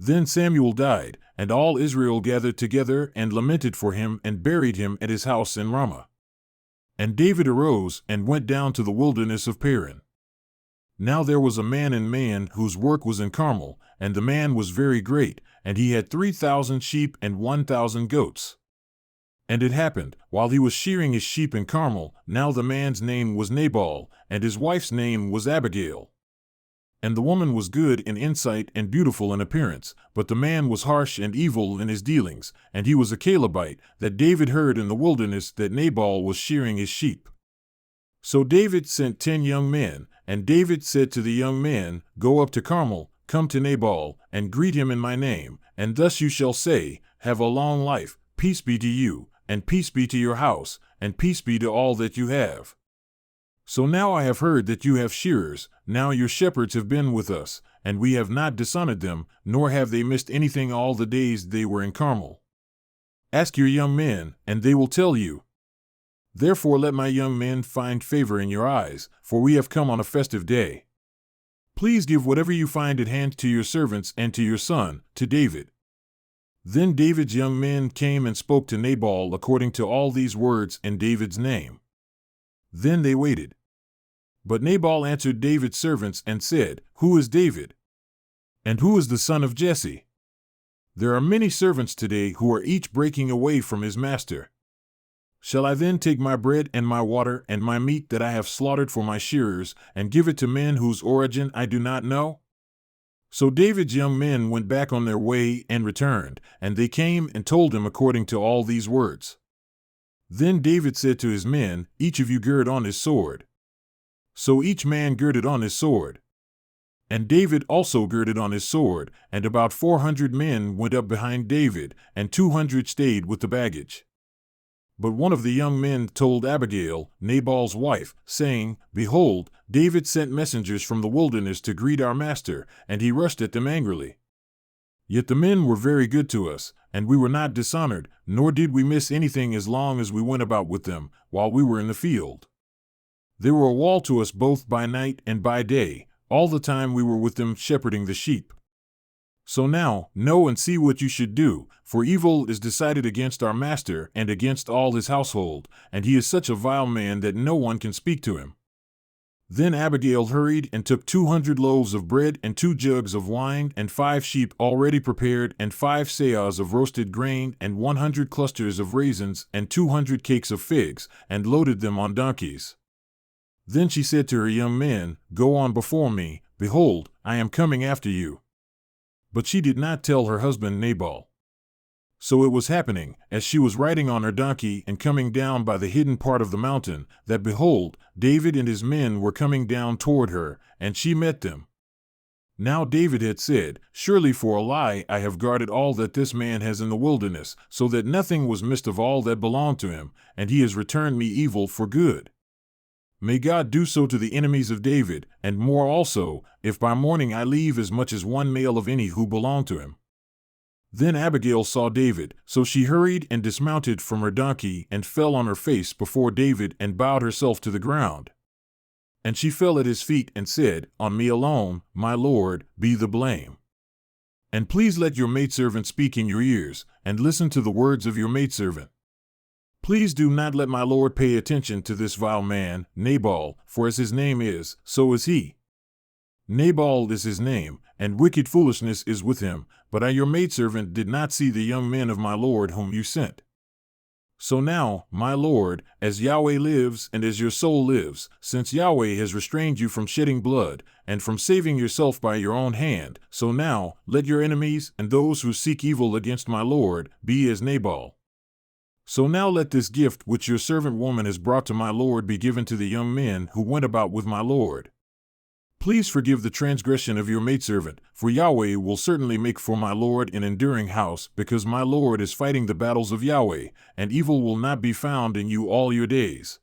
Then Samuel died, and all Israel gathered together and lamented for him and buried him at his house in Ramah. And David arose and went down to the wilderness of Paran. Now there was a man in Man whose work was in Carmel, and the man was very great, and he had 3,000 sheep and 1,000 goats. And it happened, while he was shearing his sheep in Carmel, now the man's name was Nabal, and his wife's name was Abigail. And the woman was good in insight and beautiful in appearance, but the man was harsh and evil in his dealings, and he was a Calebite, that David heard in the wilderness that Nabal was shearing his sheep. So David sent 10 young men, and David said to the young men, Go up to Carmel, come to Nabal, and greet him in my name, and thus you shall say, Have a long life, peace be to you, and peace be to your house, and peace be to all that you have. So now I have heard that you have shearers, now your shepherds have been with us, and we have not dishonored them, nor have they missed anything all the days they were in Carmel. Ask your young men, and they will tell you. Therefore let my young men find favor in your eyes, for we have come on a festive day. Please give whatever you find at hand to your servants and to your son, to David. Then David's young men came and spoke to Nabal according to all these words in David's name. Then they waited. But Nabal answered David's servants and said, Who is David? And who is the son of Jesse? There are many servants today who are each breaking away from his master. Shall I then take my bread and my water and my meat that I have slaughtered for my shearers, and give it to men whose origin I do not know? So David's young men went back on their way and returned, and they came and told him according to all these words. Then David said to his men, Each of you gird on his sword. So each man girded on his sword. And David also girded on his sword, and about 400 men went up behind David, and 200 stayed with the baggage. But one of the young men told Abigail, Nabal's wife, saying, Behold, David sent messengers from the wilderness to greet our master, and he rushed at them angrily. Yet the men were very good to us, and we were not dishonored, nor did we miss anything as long as we went about with them, while we were in the field. They were a wall to us both by night and by day, all the time we were with them shepherding the sheep. So now, know and see what you should do, for evil is decided against our master and against all his household, and he is such a vile man that no one can speak to him. Then Abigail hurried and took 200 loaves of bread and 2 jugs of wine and 5 sheep already prepared and 5 seahs of roasted grain and 100 clusters of raisins and 200 cakes of figs, and loaded them on donkeys. Then she said to her young men, Go on before me, behold, I am coming after you. But she did not tell her husband Nabal. So it was happening, as she was riding on her donkey and coming down by the hidden part of the mountain, that behold, David and his men were coming down toward her, and she met them. Now David had said, Surely for a lie I have guarded all that this man has in the wilderness, so that nothing was missed of all that belonged to him, and he has returned me evil for good. May God do so to the enemies of David, and more also, if by morning I leave as much as one male of any who belong to him. Then Abigail saw David, so she hurried and dismounted from her donkey and fell on her face before David and bowed herself to the ground. And she fell at his feet and said, On me alone, my lord, be the blame. And please let your maidservant speak in your ears, and listen to the words of your maidservant. Please do not let my lord pay attention to this vile man, Nabal, for as his name is, so is he. Nabal is his name, and wicked foolishness is with him, but I your maidservant did not see the young men of my lord whom you sent. So now, my lord, as Yahweh lives and as your soul lives, since Yahweh has restrained you from shedding blood, and from saving yourself by your own hand, so now, let your enemies and those who seek evil against my lord be as Nabal. So now let this gift which your servant woman has brought to my lord be given to the young men who went about with my lord. Please forgive the transgression of your maidservant, for Yahweh will certainly make for my lord an enduring house, because my lord is fighting the battles of Yahweh, and evil will not be found in you all your days.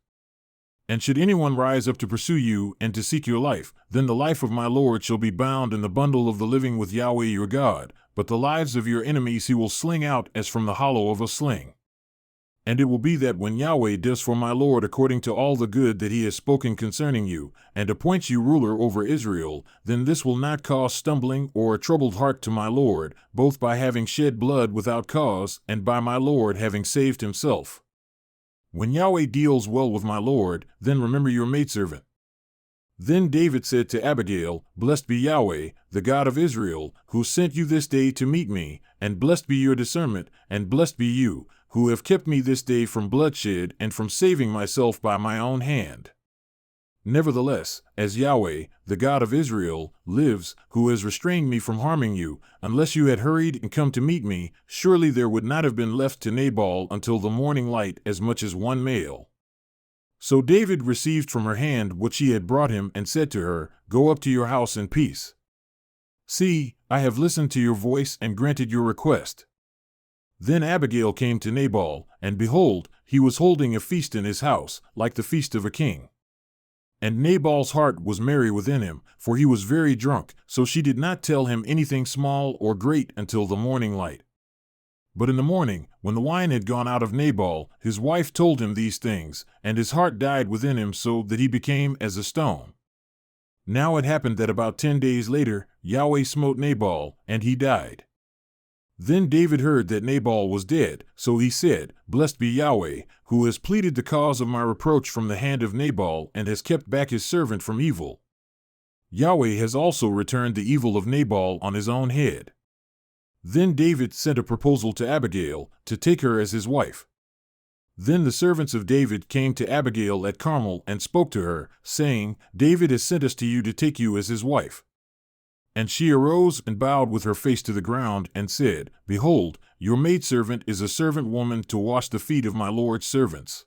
And should anyone rise up to pursue you and to seek your life, then the life of my lord shall be bound in the bundle of the living with Yahweh your God, but the lives of your enemies he will sling out as from the hollow of a sling. And it will be that when Yahweh does for my Lord according to all the good that he has spoken concerning you, and appoints you ruler over Israel, then this will not cause stumbling or a troubled heart to my Lord, both by having shed blood without cause, and by my Lord having saved himself. When Yahweh deals well with my Lord, then remember your maidservant. Then David said to Abigail, Blessed be Yahweh, the God of Israel, who sent you this day to meet me, and blessed be your discernment, and blessed be you, who have kept me this day from bloodshed and from saving myself by my own hand. Nevertheless, as Yahweh, the God of Israel, lives, who has restrained me from harming you, unless you had hurried and come to meet me, surely there would not have been left to Nabal until the morning light as much as one male. So David received from her hand what she had brought him and said to her, Go up to your house in peace. See, I have listened to your voice and granted your request. Then Abigail came to Nabal, and behold, he was holding a feast in his house, like the feast of a king. And Nabal's heart was merry within him, for he was very drunk, so she did not tell him anything small or great until the morning light. But in the morning, when the wine had gone out of Nabal, his wife told him these things, and his heart died within him so that he became as a stone. Now it happened that about 10 days later, Yahweh smote Nabal, and he died. Then David heard that Nabal was dead, so he said, Blessed be Yahweh, who has pleaded the cause of my reproach from the hand of Nabal and has kept back his servant from evil. Yahweh has also returned the evil of Nabal on his own head. Then David sent a proposal to Abigail, to take her as his wife. Then the servants of David came to Abigail at Carmel and spoke to her, saying, David has sent us to you to take you as his wife. And she arose and bowed with her face to the ground and said, Behold, your maidservant is a servant woman to wash the feet of my Lord's servants.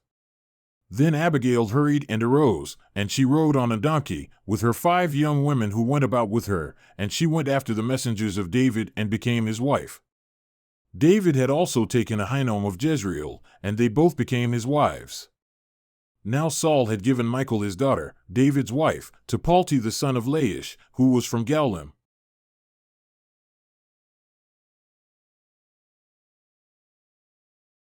Then Abigail hurried and arose, and she rode on a donkey, with her 5 young women who went about with her, and she went after the messengers of David and became his wife. David had also taken Ahinoam of Jezreel, and they both became his wives. Now Saul had given Michal his daughter, David's wife, to Palti the son of Laish, who was from Gaulim,